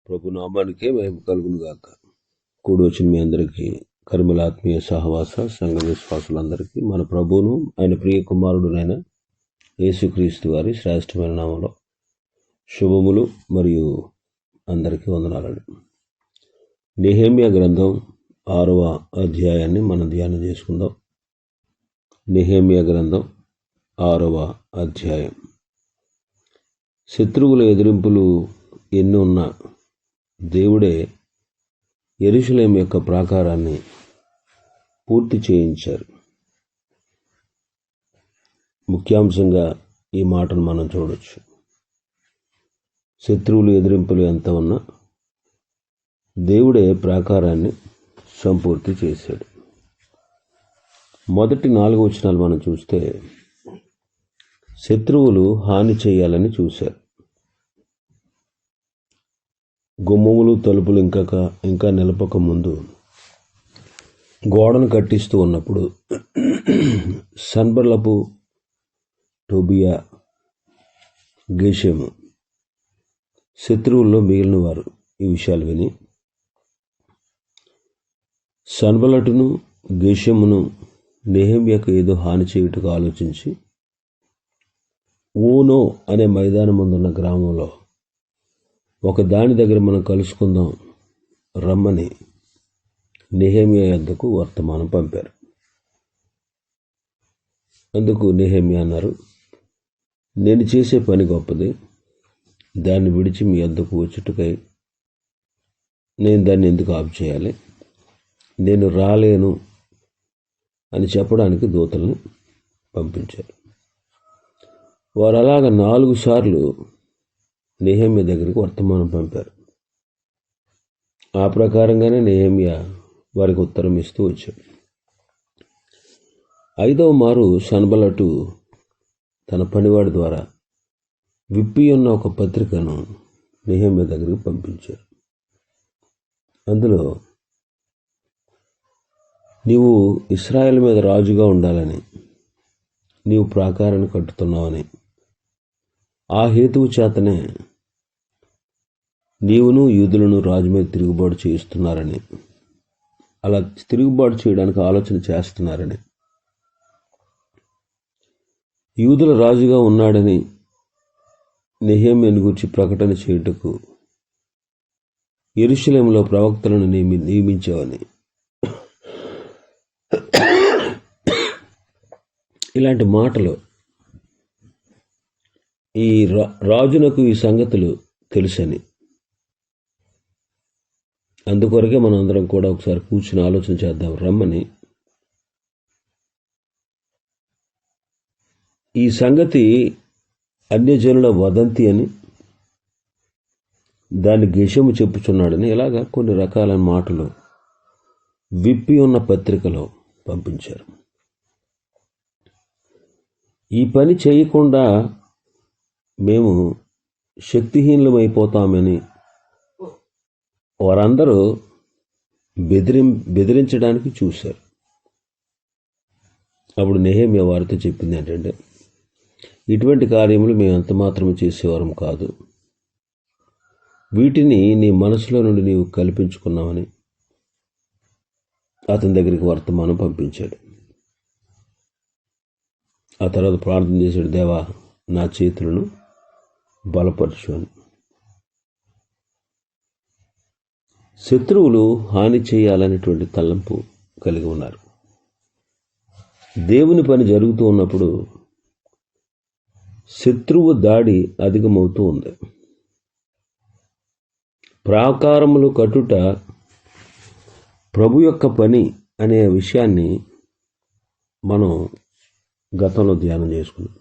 ప్రభు నామానికే మేము కలుగును గాక. కూడి వచ్చిన మీ అందరికీ కర్మల ఆత్మీయ సహవాస సంఘ విశ్వాసులందరికీ మన ప్రభువును ఆయన ప్రియ కుమారుడునైన యేసుక్రీస్తు వారి శ్రేష్టమైన నామంలో శుభములు మరియు అందరికీ వందనాలండి. నెహెమ్యా గ్రంథం 6వ అధ్యాయాన్ని మనం ధ్యానం చేసుకుందాం. నెహెమ్యా గ్రంథం 6వ అధ్యాయం. శత్రువుల ఎదిరింపులు ఎన్ని ఉన్నా దేవుడే యెరూషలేము యొక్క ప్రాకారాన్ని పూర్తి చేయించారు. ముఖ్యాంశంగా ఈ మాటను మనం చూడొచ్చు. శత్రువులు ఎదిరింపులు ఎంత ఉన్నా దేవుడే ప్రాకారాన్ని సంపూర్తి చేశాడు. మొదటి 4 వచనాలు మనం చూస్తే శత్రువులు హాని చేయాలని చూశారు. గుమ్మములు తలుపులు ఇంకా నిలపక ముందు గోడను కట్టిస్తూ ఉన్నప్పుడు సన్బల్లపు, టోబియా, గెషెము శత్రువుల్లో మిగిలిన వారు ఈ విషయాలు విని సన్బల్లటును గెషెమును నెహెమ్యాకు ఏదో హాని చేయుటకు ఆలోచించి ఓనో అనే మైదానం ముందున్న గ్రామంలో ఒక దాని దగ్గర మనం కలుసుకుందాం రమ్మని నెహెమ్యా యొద్దకు వర్తమానం పంపారు. అందుకు నెహెమ్యా అన్నారు, నేను చేసే పని గొప్పది, దాన్ని విడిచి మీ యొద్దకు వచ్చుటకై నేను దాన్ని ఎందుకు ఆపు చేయాలి? నేను రాలేను అని చెప్పడానికి దూతల్ని పంపించారు. వారు అలాగ 4 సార్లు నెహెమ్యా దగ్గరికి వర్తమానం పంపారు. ఆ ప్రకారంగానే నెహెమ్యా వారికి ఉత్తరం ఇస్తూ వచ్చాడు. 5వ మారు సన్బల్లటు తన పనివాడి ద్వారా విప్పి ఉన్న ఒక పత్రికను నెహెమ్యా దగ్గరికి పంపించారు. అందులో నీవు ఇశ్రాయేలు మీద రాజుగా ఉండాలని నీవు ప్రాకారాన్ని కట్టుతున్నావని, ఆ హేతువు చేతనే నీవును యూదులను రాజు మీద తిరుగుబాటు చేస్తున్నారని, అలా తిరుగుబాటు చేయడానికి ఆలోచన చేస్తున్నారని, యూదుల రాజుగా ఉన్నాడని నెహెమ్యాను గూర్చి ప్రకటన చేయుటకు యెరూషలేములో ప్రవక్తలను నియమించావని, ఇలాంటి మాటలు ఈ రాజునకు ఈ సంగతులు తెలుసని, అందుకొరకే మనం అందరం కూడా ఒకసారి కూర్చుని ఆలోచన చేద్దాం రమ్మని, ఈ సంగతి అన్యజనుల వదంతి అని, దాన్ని గెషెము చెప్పుచున్నాడని, ఇలాగా కొన్ని రకాల మాటలు విప్పి ఉన్న పత్రికలో పంపించారు. ఈ పని చేయకుండా మేము శక్తిహీనులమైపోతామని వారందరూ బెదిరించడానికి చూశారు. అప్పుడు నెహెమ్యా వారితో చెప్పింది ఏంటంటే, ఇటువంటి కార్యములు మేము ఎంత మాత్రమే చేసేవారం కాదు, వీటిని నీ మనసులో నుండి నీవు కల్పించుకున్నామని అతని దగ్గరికి వర్తమానం పంపించాడు. ఆ తర్వాత ప్రార్థన చేశాడు, దేవా నా చేతులను బలపరచు అని. శత్రువులు హాని చేయాలనేటువంటి తలంపు కలిగి ఉన్నారు. దేవుని పని జరుగుతూ ఉన్నప్పుడు శత్రువు దాడి అధికమవుతూ ఉంది. ప్రాకారములు కట్టుట ప్రభు యొక్క పని అనే విషయాన్ని మనం గతంలో ధ్యానం చేసుకున్నాం.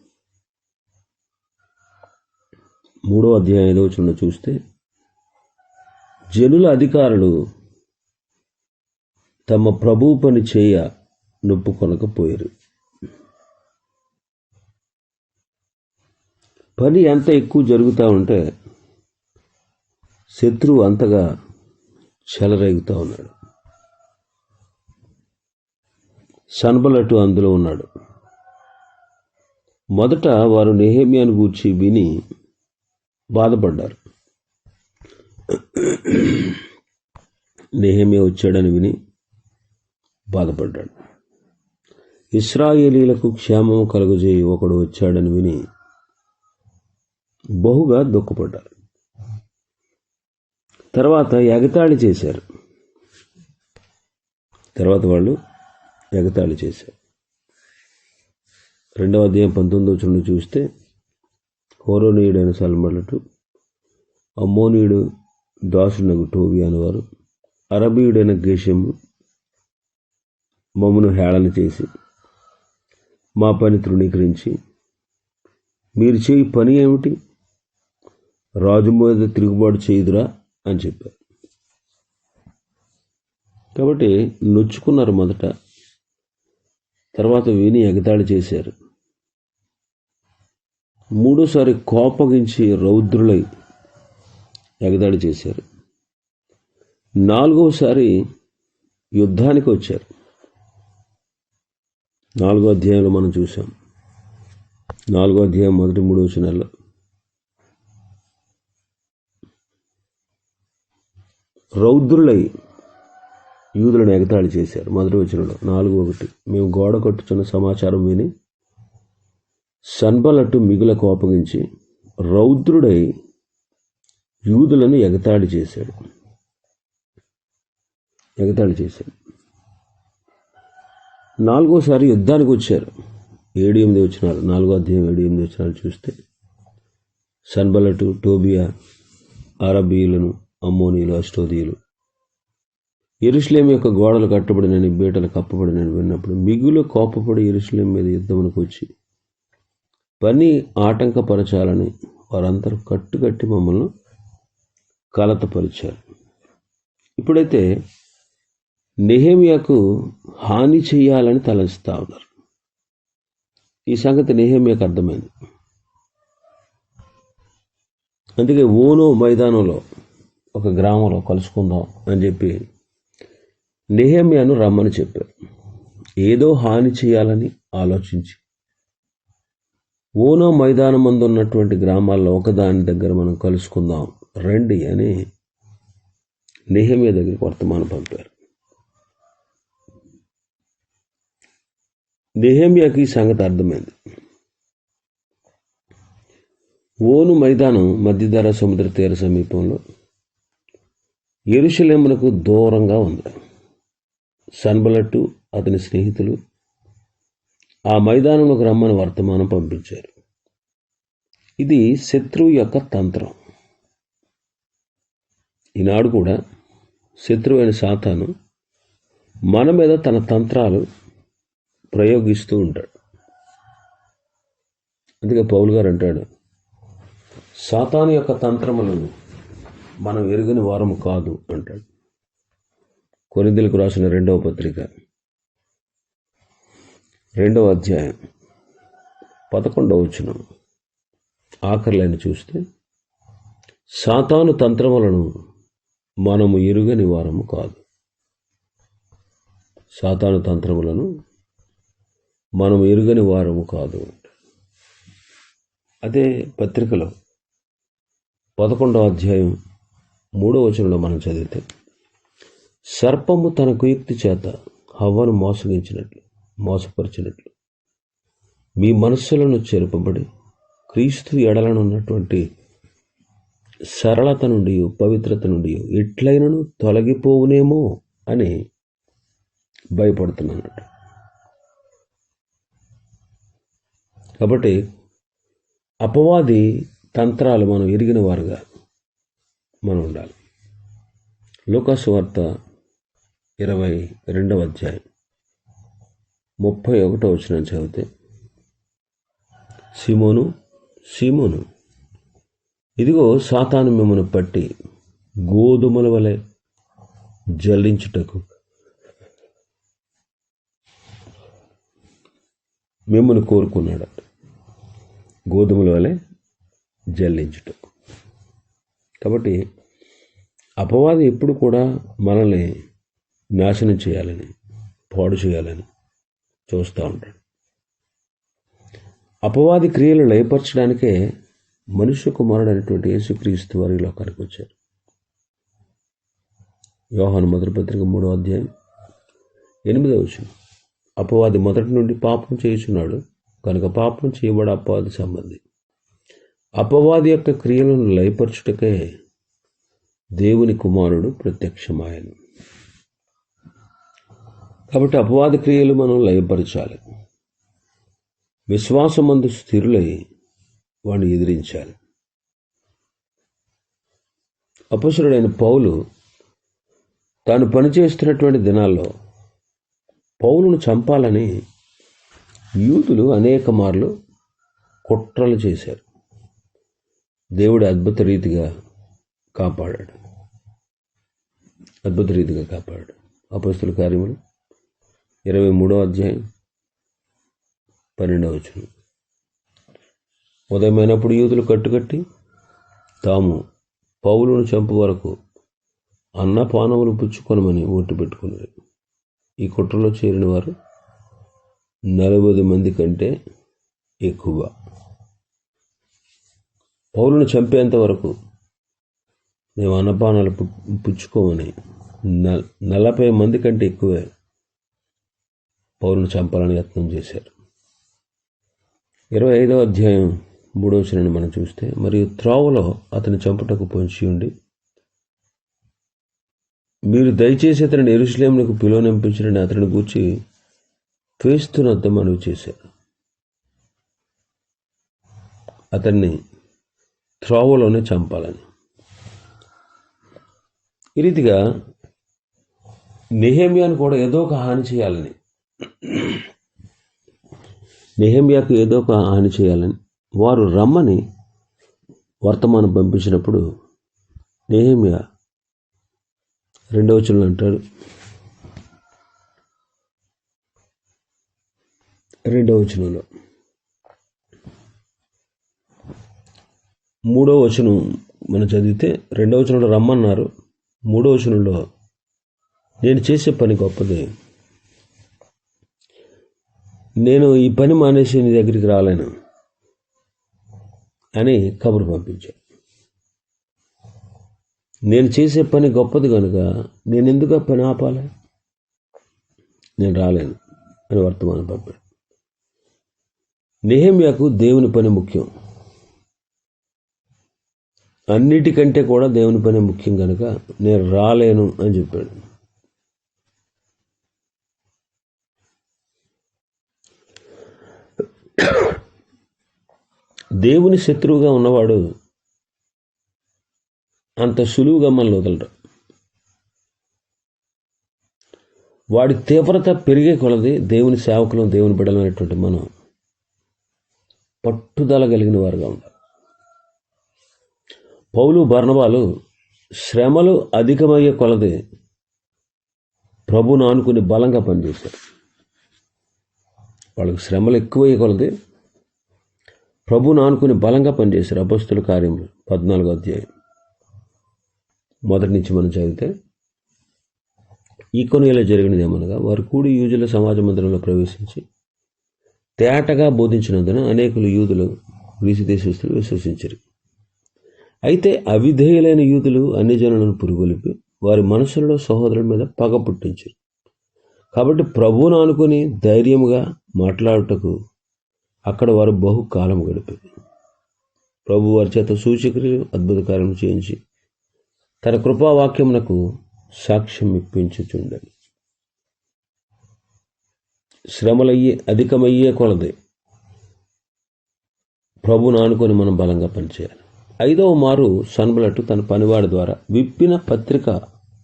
3వ అధ్యాయం 5వ వచనంలో చూస్తే, జనుల అధికారులు తమ ప్రభువు పని చేయ నొప్పుకొనకపోయారు. పని ఎంత ఎక్కువ జరుగుతూ ఉంటే శత్రువు అంతగా చెలరేగుతూ ఉన్నాడు. సన్బల్లటు అందులో ఉన్నాడు. మొదట వారు నెహెమ్యాను గూర్చి విని బాధపడ్డారు. నెహెమ్యా వచ్చాడని విని బాధపడ్డాడు. ఇశ్రాయేలీలకు క్షేమము కలుగజేయి ఒకడు వచ్చాడని విని బహుగా దుఃఖపడ్డారు. తర్వాత ఎగతాళి చేశారు. వాళ్ళు ఎగతాళి చేశారు. 2వ అధ్యాయం 19 చూస్తే, హోరోనీయుడైన సల్మలటు, అమ్మోనీయుడు దాసునగు టోబి అనేవారు, అరబీయుడైన గేషము మమ్మను హేళన చేసి మా పని తృణీకరించి, మీరు చేయి పని ఏమిటి, రాజు మీద తిరుగుబాటు చేయుదురా అని చెప్పారు. కాబట్టి నొచ్చుకున్నారు మొదట, తర్వాత విని ఎగతాళి చేశారు. మూడోసారి కోపగించి రౌద్రులై ఎగతాళి చేశారు. 4వసారి యుద్ధానికి వచ్చారు. 4వ అధ్యాయంలో మనం చూసాం. 4వ అధ్యాయం మొదటి 3 వచనాల్లో రౌద్రులై యూదులను ఎగతాళి చేశారు. మొదటి వచనంలో 4:1, మేము గోడ కట్టుచున్న సమాచారం విని సన్బలట్టు మిగుల కోపగించి రౌద్రుడై యూదులను ఎగతాళి చేశాడు. 4వసారి యుద్ధానికి వచ్చారు. 7-8 వచనాలు, 4వ అధ్యాయం 7-8 వచనాలు చూస్తే, సన్బలటు, టోబియా, అరబీయులను, అమ్మోనీయులు, అష్టోదీయులు యెరూషలేము యొక్క గోడలు కట్టబడినని, బీటలు కప్పబడినని విన్నప్పుడు మిగులు కోపపడి యెరూషలేము మీద యుద్ధమునకు వచ్చి పని ఆటంకపరచాలని వారందరూ కట్టుకట్టి మమ్మల్ని కలతపరిచారు. ఇప్పుడైతే నెహెమ్యాకు హాని చేయాలని తలంచుతా ఉన్నారు. ఈ సంగతి నెహెమ్యాకు అర్థమైంది. అందుకే ఓనో మైదానంలో ఒక గ్రామంలో కలుసుకుందాం అని చెప్పి నెహెమ్యాను రమ్మని చెప్పారు. ఏదో హాని చేయాలని ఆలోచించి ఓనో మైదానం మందు ఉన్నటువంటి గ్రామాల్లో ఒకదాని దగ్గర మనం కలుసుకుందాం రండి అని నెహెమ్యా దగ్గరికి వర్తమానం పంపారు. నెహెమ్యాకి ఈ సంగతి అర్థమైంది. ఓను మైదానం మధ్యధరా సముద్ర తీర సమీపంలో యెరూషలేమునకు దూరంగా ఉంది. సన్బలట్టు అతని స్నేహితులు ఆ మైదానంలోకి రమ్మని వర్తమానం పంపించారు. ఇది శత్రువు యొక్క తంత్రం. ఈనాడు కూడా శత్రువైన సాతాను మన మీద తన తంత్రాలు ప్రయోగిస్తూ ఉంటాడు. అందుకే పౌలు గారు అంటాడు, సాతాను యొక్క తంత్రములను మనం ఎరుగని వారము కాదు అంటాడు. కొరింథీయులకు రాసిన 2వ పత్రిక 2వ అధ్యాయం 11వ వచనం ఆఖరి లైన్ చూస్తే, సాతాను తంత్రములను మనము ఎరుగని వారము కాదు. సాతాను తంత్రములను మనం ఎరుగని వారము కాదు. అదే పత్రికలో 11వ అధ్యాయం 3వ వచనంలో మనం చదివితే, సర్పము తన కుయుక్తి చేత హవ్వను మోసపరిచినట్లు మీ మనస్సులను చెరుపబడి క్రీస్తు ఎడలనున్నటువంటి సరళత నుండి, పవిత్రత నుండి ఎట్లయినను తొలగిపోవునేమో అని భయపడుతున్నానట. కాబట్టి అపవాది తంత్రాలు మనం ఎరిగిన వారుగా మనం ఉండాలి. లూకాసు వార్త 22వ అధ్యాయం 31వ వచనం చదివితే, సీమోను సీమోను, ఇదిగో సాతాను మిమ్మల్ని పట్టి గోధుమల వలె జల్లించుటకు మిమ్మల్ని కోరుకున్నాడట. గోధుమల వలె జల్లించుటకు. కాబట్టి అపవాది ఎప్పుడు కూడా మనల్ని నాశనం చేయాలని, పాడు చేయాలని చూస్తూ ఉంటాడు. అపవాది క్రియలు లయపరచడానికే మనుష్య కుమారుడు అనేటువంటి యేసుక్రీస్తు వారి లోకానికి వచ్చారు. యోహాను మొదటి పత్రిక 3వ అధ్యాయం 8వ వచనం. అపవాది మొదటి నుండి పాపం చేయుచున్నాడు కనుక పాపం చేయబడ అపవాది సంబంధి. అపవాది యొక్క క్రియలను లయపరచుటకే దేవుని కుమారుడు ప్రత్యక్షమాయను. కాబట్టి అపవాది క్రియలు మనం లయపరచాలి. విశ్వాసమందు స్థిరులై వాడిని ఎదిరించాలి. అపొస్తలుడైన పౌలు తాను పనిచేస్తున్నటువంటి దినాల్లో పౌలును చంపాలని యూదులు అనేక మార్లు కుట్రలు చేశారు. దేవుడు అద్భుత రీతిగా కాపాడాడు. అపొస్తలుల కార్యములు 23వ అధ్యాయం 12వ వచనం. ఉదయమైనప్పుడు యూదులు కట్టుకట్టి తాము పౌలును చంపు వరకు అన్నపానములు పుచ్చుకొనమని ఓటు పెట్టుకున్నారు. ఈ కుట్రలో చేరిన వారు 40 మంది కంటే ఎక్కువ. పౌలును చంపేంత వరకు మేము అన్నపానాలు పుచ్చుకోమని 40 మంది కంటే ఎక్కువే పౌలును చంపాలని యత్నం చేశారు. 25వ అధ్యాయం 3వ వచనాన్ని మనం చూస్తే, మరియు త్రోవలో అతని చంపుటకు పొంచి ఉండి మీరు దయచేసి అతనిని యెరూషలేమునకు పిలువనంపించడని అతని గూర్చి ఫేస్తునొద్ద మనవి చేశారు. అతన్ని త్రోవలోనే చంపాలని. ఈ రీతిగా నెహెమ్యాను కూడా ఏదో ఒక హాని చేయాలని, నెహెమ్యాకు ఏదో ఒక హాని చేయాలని వారు రమ్మని వర్తమానం పంపించినప్పుడు నెహెమ్యా 2వ వచనంలో అంటాడు, 2వ వచనంలో 3వ వచనం మనం చదివితే 2వ వచనంలో రమ్మన్నారు. 3వ వచనంలో నేను చేసే పని గొప్పది, నేను ఈ పని మానేసి నీ దగ్గరికి రాలేను అని కబురు పంపించాను. నేను చేసే పని గొప్పది కనుక నేను ఎందుకు ఆ పని ఆపాలి, నేను రాలేను అని వర్తమానం పంపాడు. నెహెమ్యాకు దేవుని పని ముఖ్యం, అన్నిటికంటే కూడా దేవుని పని ముఖ్యం కనుక నేను రాలేను అని చెప్పాడు. దేవుని శత్రువుగా ఉన్నవాడు అంత సులువుగా మనల్ని వదలడు. వాడి తీవ్రత పెరిగే కొలది దేవుని సేవకులం, దేవుని బిడ్డలమైనటువంటి మనం పట్టుదల కలిగిన వారుగా ఉండాలి. పౌలు బర్నబాలు శ్రమలు అధికమయ్యే కొలది ప్రభువును ఆనుకుని బలంగా పనిచేశారు. వాళ్ళకి శ్రమలు ఎక్కువయ్యే కొలది ప్రభువును ఆనుకుని బలంగా పనిచేశారు. అపొస్తలుల కార్యములు 14వ అధ్యాయం 1 నుంచి మనం చదివితే, ఈకొనియలో జరిగినది ఏమనగా వారు కూడి యూదుల సమాజ మందిరంలో ప్రవేశించి తేటగా బోధించినందున అనేకులు యూదులు గ్రీసు దేశస్తులు విశ్వసించరు. అయితే అవిధేయులైన యూదులు అన్ని జనులను పురుగొలిపి వారి మనసులలో సహోదరుల మీద పగ పుట్టించారు. కాబట్టి ప్రభువును ఆనుకొని ధైర్యముగా మాట్లాడుటకు అక్కడ వారు బహుకాలం గడిపారు. ప్రభు వారి చేత సూచక్రియలు అద్భుత కార్యము చేయించి తన కృపావాక్యమునకు సాక్ష్యం ఇప్పించుచుండెను. అధికమయ్యే కొలది ప్రభువును ఆనుకొని మనం బలంగా పనిచేయాలి. 5వ మారు సన్బలటు తన పనివాడి ద్వారా విప్పిన పత్రిక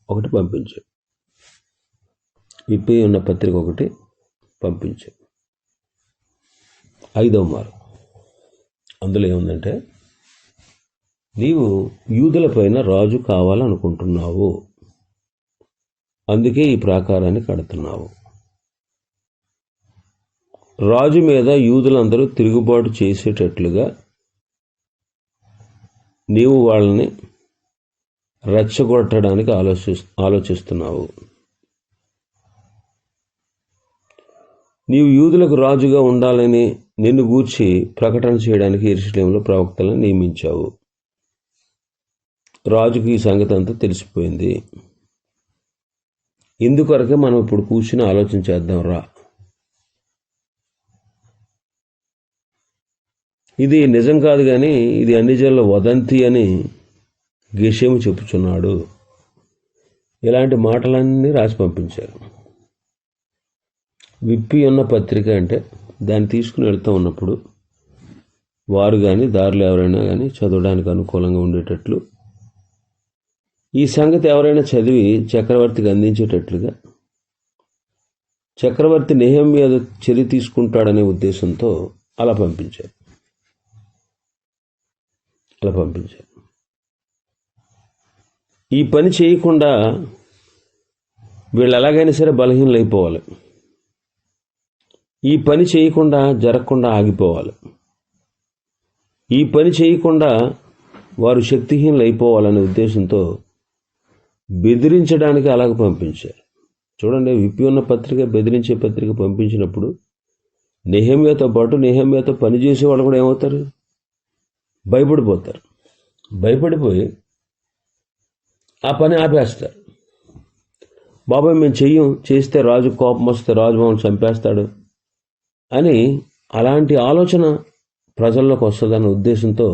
ఒకటి పంపించాడు. విప్పి ఉన్న పత్రిక ఒకటి పంపించాడు 5వ మారు. అందులో ఏముందంటే, నీవు యూదులపైన రాజు కావాలనుకుంటున్నావు, అందుకే ఈ ప్రాకారాన్ని కడుతున్నావు. రాజు మీద యూదులందరూ తిరుగుబాటు చేసేటట్లుగా నీవు వాళ్ళని రెచ్చగొట్టడానికి ఆలోచిస్తున్నావు. నీవు యూదులకు రాజుగా ఉండాలని నిన్ను గూర్చి ప్రకటన చేయడానికి యెరూషలేములో ప్రవక్తలను నియమించావు. రాజుకు ఈ సంగతి అంతా తెలిసిపోయింది. ఇందుకొరకే మనం ఇప్పుడు కూర్చుని ఆలోచన చేద్దాం రా. ఇది నిజం కాదు, కానీ ఇది అన్ని జనుల వదంతి అని గెషేము చెప్పుచున్నాడు. ఇలాంటి మాటలన్నీ రాసి పంపించారు. విప్పి ఉన్న పత్రిక అంటే దాన్ని తీసుకుని వెళ్తూ ఉన్నప్పుడు వారు కానీ దారిలో ఎవరైనా కానీ చదవడానికి అనుకూలంగా ఉండేటట్లు, ఈ సంగతి ఎవరైనా చదివి చక్రవర్తికి అందించేటట్లుగా, చక్రవర్తి నెహెమ్యా మీద చర్య తీసుకుంటాడనే ఉద్దేశంతో అలా పంపించారు. ఈ పని చేయకుండా వీళ్ళు ఎలాగైనా సరే బలహీనలు అయిపోవాలి. ఈ పని చేయకుండా జరగకుండా ఆగిపోవాలి. ఈ పని చేయకుండా వారు శక్తిహీనులు అయిపోవాలనే ఉద్దేశంతో బెదిరించడానికి అలాగ పంపించారు. చూడండి, విప్పి ఉన్న పత్రిక, బెదిరించే పత్రిక పంపించినప్పుడు నెహెమ్యాతో పాటు నెహెమ్యాతో పనిచేసే వాళ్ళు కూడా ఏమవుతారు? భయపడిపోతారు. భయపడిపోయి ఆ పని ఆపేస్తారు. బాబాయ్ మేము చెయ్యం, చేస్తే రాజు కోపం వస్తే రాజు మమ్మల్ని చంపేస్తాడు అని అలాంటి ఆలోచన ప్రజల్లోకి వస్తుందన్న ఉద్దేశంతో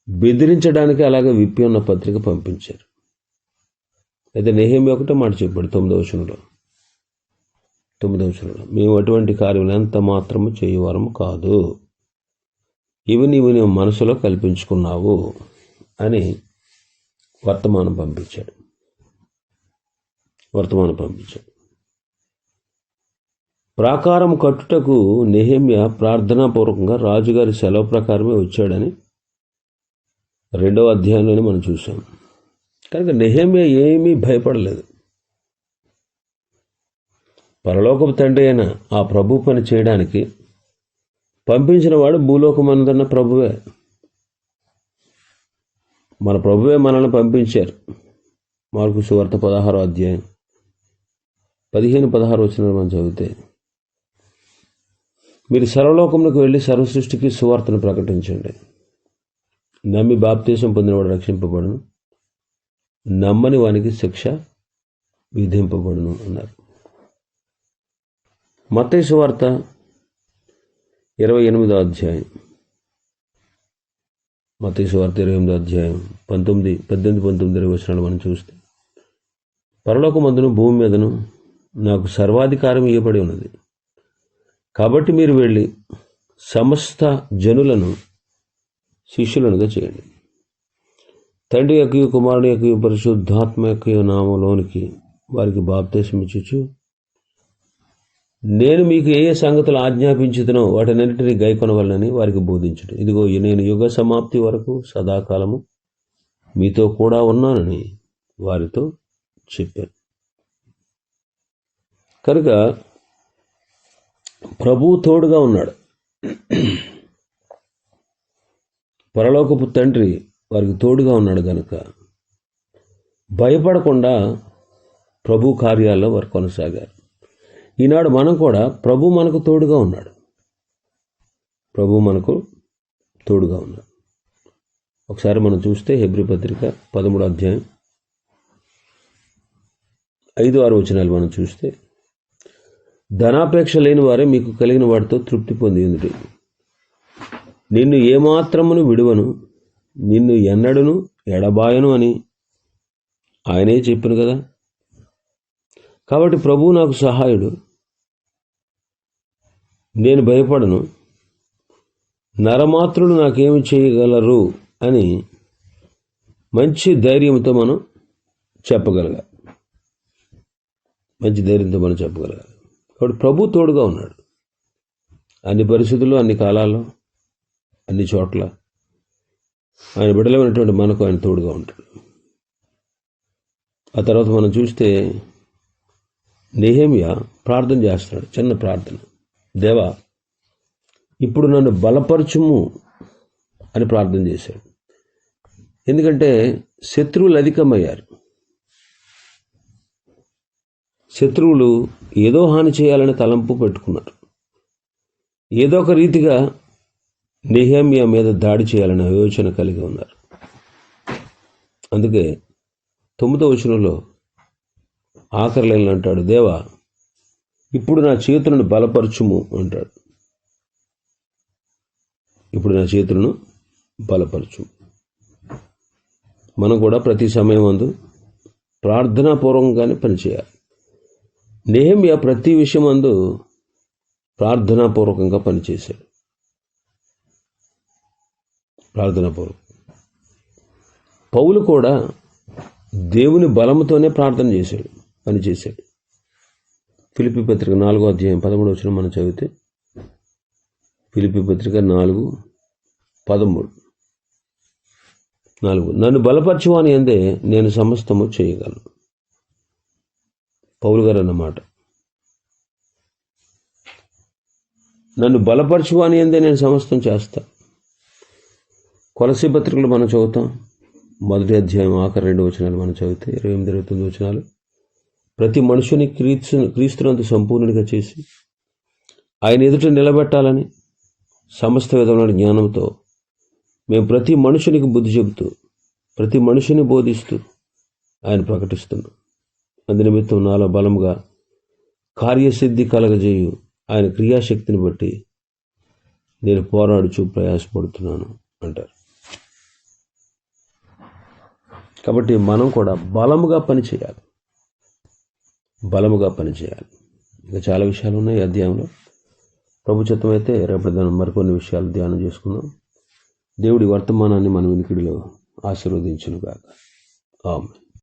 బెదిరించడానికి అలాగే విప్పి ఉన్న పత్రిక పంపించారు. అయితే నెహెమ్యా ఒకటే మాట చెప్పాడు 9వ వచనంలో, మేము అటువంటి కార్యం ఎంత మాత్రము చేయవారము కాదు, ఇవి నీవు మనసులో కల్పించుకున్నావు అని వర్తమానం పంపించాడు. ప్రాకారం కట్టుటకు నెహెమ్యా ప్రార్థనాపూర్వకంగా రాజుగారి సెలవు ప్రకారమే వచ్చాడని 2వ అధ్యాయంలోనే మనం చూసాం. కనుక నెహెమ్యా ఏమీ భయపడలేదు. పరలోకపు తండ్రి అయిన ఆ ప్రభు పని చేయడానికి పంపించిన వాడు భూలోకమందున్న ప్రభువే. మన ప్రభువే మనల్ని పంపించారు. మార్కు సువార్త 16వ అధ్యాయం 15-16 వచనాలు మనం చదివితే, మీరు సర్వలోకంలోకి వెళ్ళి సర్వసృష్టికి సువార్తను ప్రకటించండి. నమ్మి బాప్తీసం పొందినవాడు రక్షింపబడును, నమ్మని వానికి శిక్ష విధింపబడును అన్నారు. మత్తయి సువార్త 28వ అధ్యాయం 18-19 వచనాలు మనం చూస్తే, పరలోకమందును భూమి మీదను నాకు సర్వాధికారం ఇవ్వబడి ఉన్నది. కాబట్టి మీరు వెళ్ళి సమస్త జనులను శిష్యులనుగా చేయండి. తండ్రి యొక్క, కుమారుని యొక్క, పరిశుద్ధాత్మ యొక్క నామంలోనికి వారికి బాప్తీసం ఇచ్చుచు, నేను మీకు ఏ సంగతులు ఆజ్ఞాపించుతునో వాటినన్నిటినీ గైకొనవలనని వారికి బోధించుడు. ఇదిగో నేను యుగ సమాప్తి వరకు సదాకాలము మీతో కూడా ఉన్నానని వారితో చెప్పాను. కనుక ప్రభువు తోడుగా ఉన్నాడు. పరలోకపు తండ్రి వారికి తోడుగా ఉన్నాడు కనుక భయపడకుండా ప్రభు కార్యాల్లో వారు కొనసాగారు. ఈనాడు మనం కూడా ప్రభు మనకు తోడుగా ఉన్నాడు. ఒకసారి మనం చూస్తే హెబ్రీ పత్రిక 13వ అధ్యాయం 5-6 వచనాలు మనం చూస్తే, ధనాపేక్ష లేని వారే మీకు కలిగిన వాటితో తృప్తి పొందింది. నిన్ను ఏమాత్రమును విడువను, నిన్ను ఎన్నడను ఎడబాయను అని ఆయనే చెప్పాను కదా. కాబట్టి ప్రభువు నాకు సహాయుడు, నేను భయపడను, నరమాత్రులు నాకేమి చేయగలరు అని మంచి ధైర్యంతో మనం చెప్పగలగాలి. కాబట్టి ప్రభు తోడుగా ఉన్నాడు. అన్ని పరిస్థితుల్లో, అన్ని కాలాల్లో, అన్ని చోట్ల ఆయన బిడ్డలమైనటువంటి మనకు ఆయన తోడుగా ఉంటాడు. ఆ తర్వాత మనం చూస్తే నెహెమ్యా ప్రార్థన చేస్తున్నాడు. చిన్న ప్రార్థన, దేవా ఇప్పుడు నన్ను బలపరచుము అని ప్రార్థన చేశాడు. ఎందుకంటే శత్రువులు అధికమయ్యారు. శత్రువులు ఏదో హాని చేయాలని తలంపు పెట్టుకున్నారు. ఏదో ఒక రీతిగా నెహెమ్యా మీద దాడి చేయాలని ఆలోచన కలిగి ఉన్నారు. అందుకే 9వ వచనంలో ఆఖరి లైన్లో అంటాడు, దేవా ఇప్పుడు నా చేతులను బలపరచుము అంటాడు. ఇప్పుడు నా చేతులను బలపరచు. మనం కూడా ప్రతి సమయం అందు ప్రార్థనాపూర్వకంగానే పనిచేయాలి. నెహెమ్యా ప్రతి విషయం అందు ప్రార్థనాపూర్వకంగా పనిచేశాడు. ప్రార్థనాపూర్వకం. పౌలు కూడా దేవుని బలముతోనే ప్రార్థన చేశాడు, పనిచేశాడు. ఫిలిప్పీ పత్రిక 4వ అధ్యాయం 13వ వచనం మనం చదివితే, ఫిలిప్పీ పత్రిక 4:13, నన్ను బలపరచువాని యందే నేను సమస్తము చేయగలను. పౌలు గారు అన్నమాట. నన్ను బలపరచువాని యందే నేను సమస్తం చేస్తా. కొలస్సీ పత్రికలు మనం చదువుతాం, 1వ అధ్యాయం ఆఖరి 2 వచనాలు మనం చదివితే 28-29 వచనాలు, ప్రతి మనుషుని క్రీస్తునందు సంపూర్ణుడిగా చేసి ఆయన ఎదుట నిలబెట్టాలని సమస్త విధమైన జ్ఞానంతో మేము ప్రతి మనుషునికి బుద్ధి చెబుతూ ప్రతి మనిషిని బోధిస్తూ ఆయన ప్రకటిస్తున్నాం. అందునిమిత్తం నాలో బలముగా కార్యసిద్ధి కలగజేయు ఆయన క్రియాశక్తిని బట్టి నేను పోరాడుచు ప్రయాసపడుతున్నాను అంటారు. కాబట్టి మనం కూడా బలముగా పనిచేయాలి. ఇంకా చాలా విషయాలు ఉన్నాయి ఈ అధ్యాయంలో. ప్రభు చిత్తం అయితే రేపటి దినం మరికొన్ని విషయాలు ధ్యానం చేసుకుందాం. దేవుడి వర్తమానాన్ని మన వినికిడిలో ఆశీర్వదించును గాక. ఆమేన్.